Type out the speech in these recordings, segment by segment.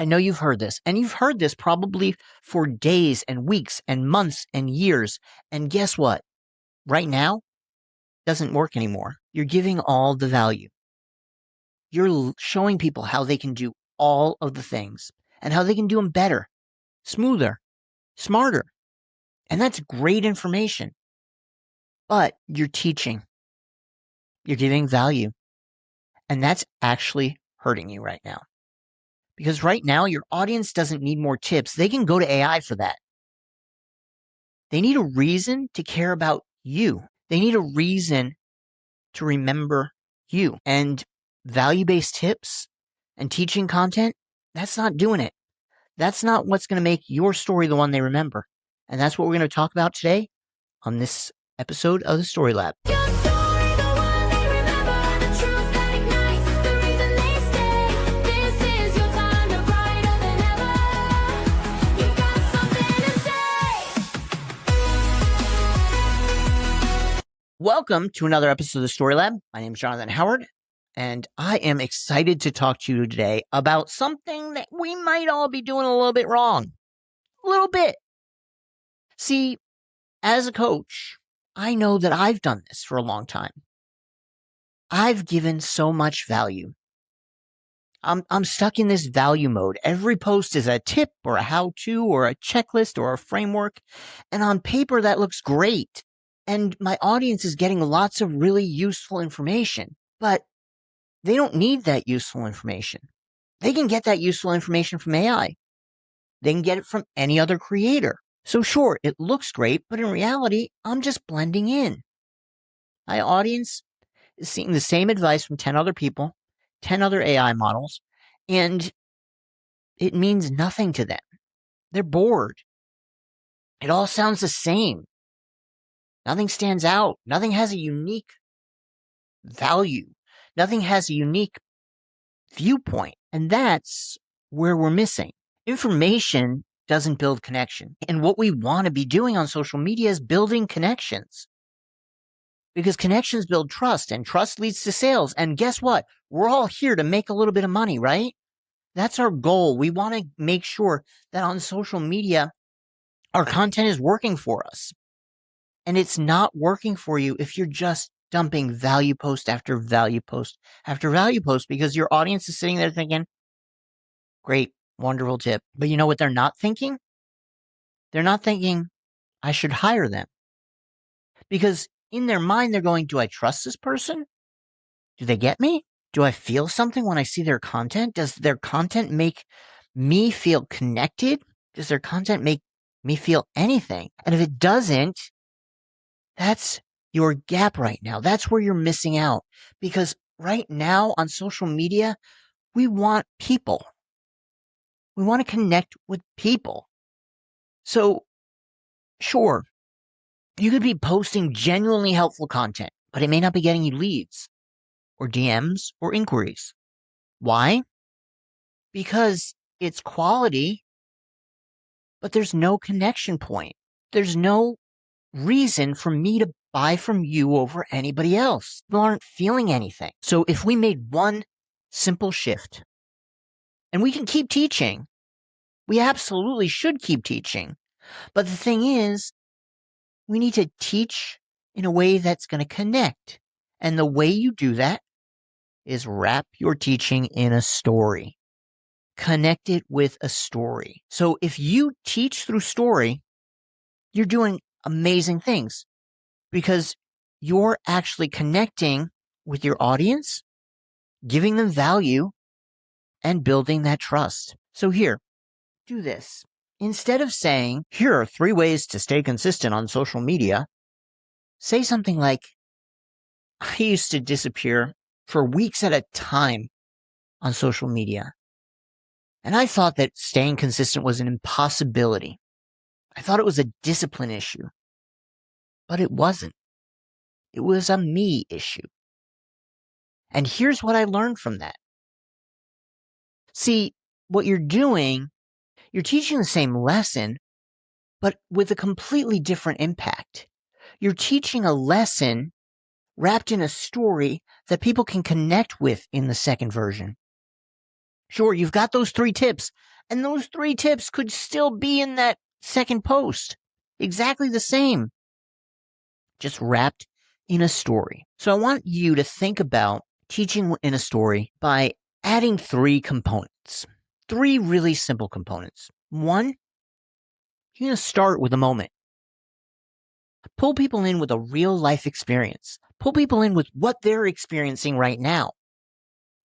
I know you've heard this, and you've heard this probably for days and weeks and months and years. And guess what? Right now, doesn't work anymore. You're giving all the value. You're showing people how they can do all of the things and how they can do them better, smoother, smarter. And that's great information. But you're teaching. You're giving value. And that's actually hurting you right now. Because right now, your audience doesn't need more tips. They can go to AI for that. They need a reason to care about you. They need a reason to remember you. And value-based tips and teaching content, that's not doing it. That's not what's going to make your story the one they remember. And that's what we're going to talk about today on this episode of the Story Lab. Welcome to another episode of the Story Lab. My name is Jonathan Howard, and I am excited to talk to you today about something that we might all be doing a little bit wrong. A little bit. See, as a coach, I know that I've done this for a long time. I've given so much value. I'm stuck in this value mode. Every post is a tip or a how-to or a checklist or a framework, and on paper that looks great. And my audience is getting lots of really useful information, but they don't need that useful information. They can get that useful information from AI. They can get it from any other creator. So sure, it looks great, but in reality, I'm just blending in. My audience is seeing the same advice from 10 other people, 10 other AI models, and it means nothing to them. They're bored. It all sounds the same. Nothing stands out. Nothing has a unique value. Nothing has a unique viewpoint. And that's where we're missing. Information doesn't build connection. And what we want to be doing on social media is building connections. Because connections build trust, and trust leads to sales. And guess what? We're all here to make a little bit of money, right? That's our goal. We want to make sure that on social media, our content is working for us. And it's not working for you if you're just dumping value post after value post after value post, because your audience is sitting there thinking, great, wonderful tip. But you know what they're not thinking? They're not thinking, I should hire them. Because in their mind, they're going, do I trust this person? Do they get me? Do I feel something when I see their content? Does their content make me feel connected? Does their content make me feel anything? And if it doesn't, that's your gap right now. That's where you're missing out. Because right now on social media, we want people. We want to connect with people. So, sure, you could be posting genuinely helpful content, but it may not be getting you leads or DMs or inquiries. Why? Because it's quality, but there's no connection point. There's no reason for me to buy from you over anybody else. People aren't feeling anything. So if we made one simple shift, and we can keep teaching, we absolutely should keep teaching. But the thing is, we need to teach in a way that's going to connect. And the way you do that is wrap your teaching in a story. Connect it with a story. So if you teach through story, you're doing amazing things because you're actually connecting with your audience, giving them value, and building that trust. So here, do this. Instead of saying, here are 3 ways to stay consistent on social media, say something like, I used to disappear for weeks at a time on social media. And I thought that staying consistent was an impossibility. I thought it was a discipline issue. But it wasn't. It was a me issue. And here's what I learned from that. See, what you're doing, you're teaching the same lesson, but with a completely different impact. You're teaching a lesson wrapped in a story that people can connect with in the second version. Sure, you've got those 3 tips And those 3 tips could still be in that second post. Exactly the same, just wrapped in a story. So I want you to think about teaching in a story by adding 3 components. 3 really simple components. 1, you're going to start with a moment. Pull people in with a real life experience. Pull people in with what they're experiencing right now.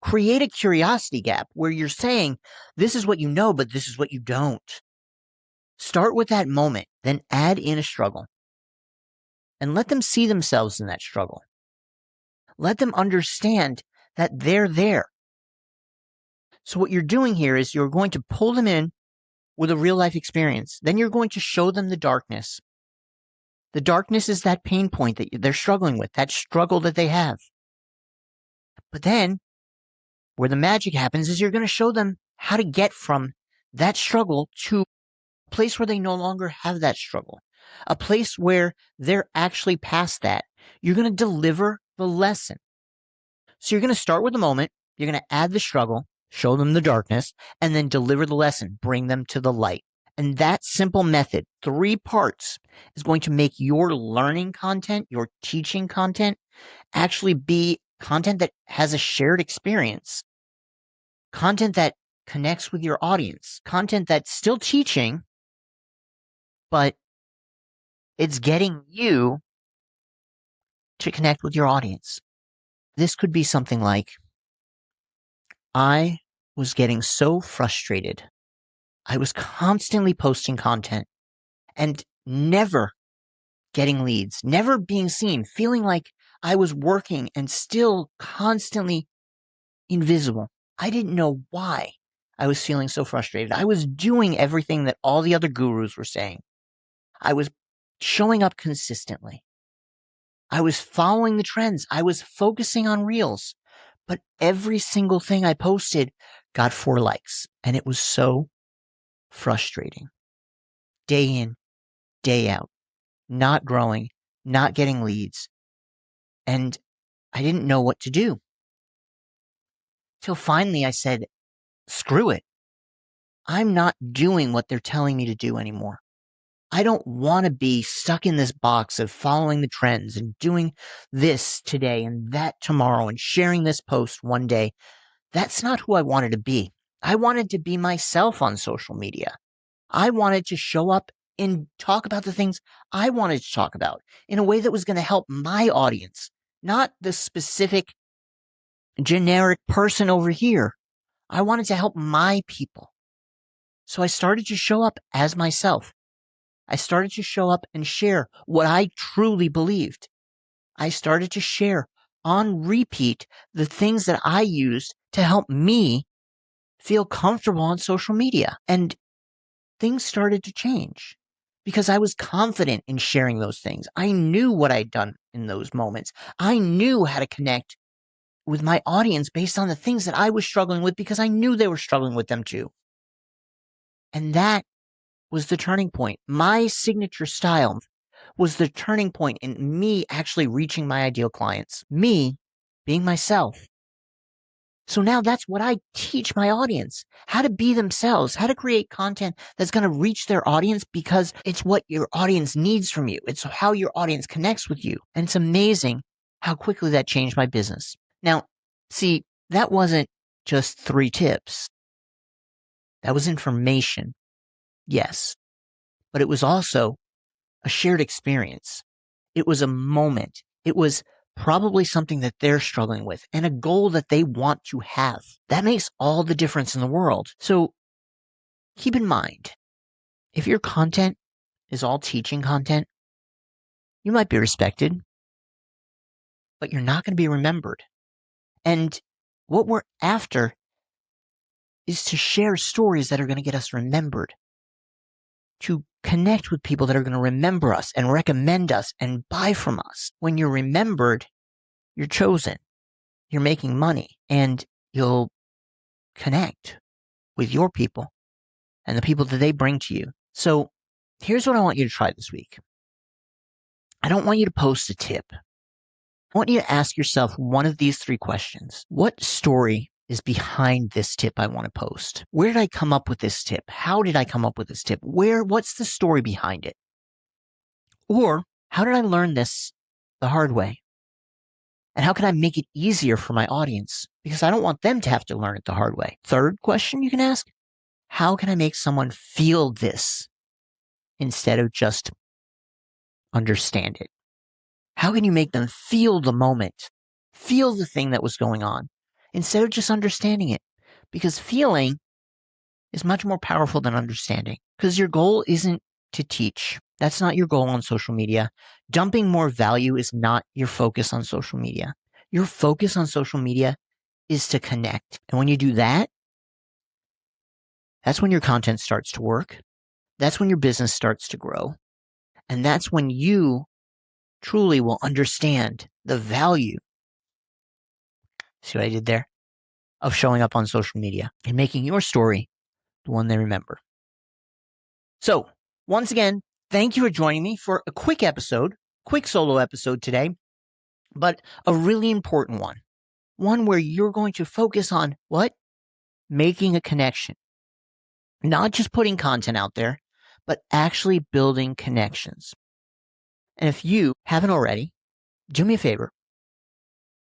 Create a curiosity gap where you're saying, this is what you know, but this is what you don't. Start with that moment, then add in a struggle. And let them see themselves in that struggle. Let them understand that they're there. So what you're doing here is you're going to pull them in with a real life experience. Then you're going to show them the darkness. The darkness is that pain point that they're struggling with, that struggle that they have. But then, where the magic happens is you're going to show them how to get from that struggle to a place where they no longer have that struggle, a place where they're actually past that. You're going to deliver the lesson. So you're going to start with the moment, you're going to add the struggle, show them the darkness, and then deliver the lesson, bring them to the light. And that simple method, 3 parts, is going to make your learning content, your teaching content, actually be content that has a shared experience, content that connects with your audience, content that's still teaching, but it's getting you to connect with your audience. This could be something like, I was getting so frustrated. I was constantly posting content and never getting leads, never being seen, feeling like I was working and still constantly invisible. I didn't know why I was feeling so frustrated. I was doing everything that all the other gurus were saying. I was showing up consistently. I was following the trends. I was focusing on reels. But every single thing I posted got 4 likes. And it was so frustrating. Day in, day out. Not growing, not getting leads. And I didn't know what to do. Till finally I said, screw it. I'm not doing what they're telling me to do anymore. I don't want to be stuck in this box of following the trends and doing this today and that tomorrow and sharing this post one day. That's not who I wanted to be. I wanted to be myself on social media. I wanted to show up and talk about the things I wanted to talk about in a way that was going to help my audience, not the specific generic person over here. I wanted to help my people. So I started to show up as myself. I started to show up and share what I truly believed. I started to share on repeat the things that I used to help me feel comfortable on social media. And things started to change because I was confident in sharing those things. I knew what I'd done in those moments. I knew how to connect with my audience based on the things that I was struggling with because I knew they were struggling with them too. And that was the turning point. My signature style was the turning point in me actually reaching my ideal clients, me being myself. So now that's what I teach my audience, how to be themselves, how to create content that's going to reach their audience because it's what your audience needs from you. It's how your audience connects with you. And it's amazing how quickly that changed my business. Now, see, that wasn't just 3 tips. That was information. Yes. But it was also a shared experience. It was a moment. It was probably something that they're struggling with and a goal that they want to have. That makes all the difference in the world. So keep in mind, if your content is all teaching content, you might be respected, but you're not going to be remembered. And what we're after is to share stories that are going to get us remembered, to connect with people that are going to remember us and recommend us and buy from us. When you're remembered, you're chosen, you're making money, and you'll connect with your people and the people that they bring to you. So here's what I want you to try this week. I don't want you to post a tip. I want you to ask yourself one of these 3 questions. What story is behind this tip I want to post? Where did I come up with this tip? How did I come up with this tip? What's the story behind it? Or how did I learn this the hard way? And how can I make it easier for my audience? Because I don't want them to have to learn it the hard way. Third question you can ask, how can I make someone feel this instead of just understand it? How can you make them feel the moment, feel the thing that was going on, instead of just understanding it? Because feeling is much more powerful than understanding. Because your goal isn't to teach. That's not your goal on social media. Dumping more value is not your focus on social media. Your focus on social media is to connect. And when you do that, that's when your content starts to work. That's when your business starts to grow. And that's when you truly will understand the value. See what I did there? Of showing up on social media and making your story the one they remember. So, once again, thank you for joining me for a quick solo episode today, but a really important one. One where you're going to focus on what? Making a connection. Not just putting content out there, but actually building connections. And if you haven't already, do me a favor.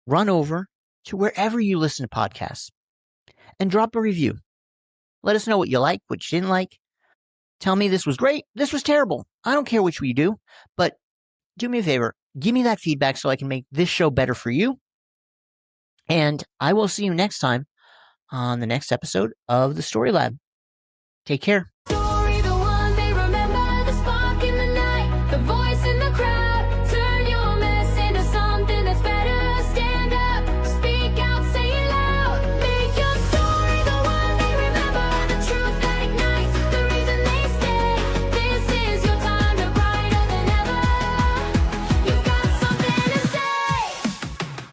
Run over to wherever you listen to podcasts and drop a review. Let us know what you like, what you didn't like. Tell me this was great, this was terrible. I don't care which way you do, but do me a favor. Give me that feedback so I can make this show better for you. And I will see you next time on the next episode of the Story Lab. Take care.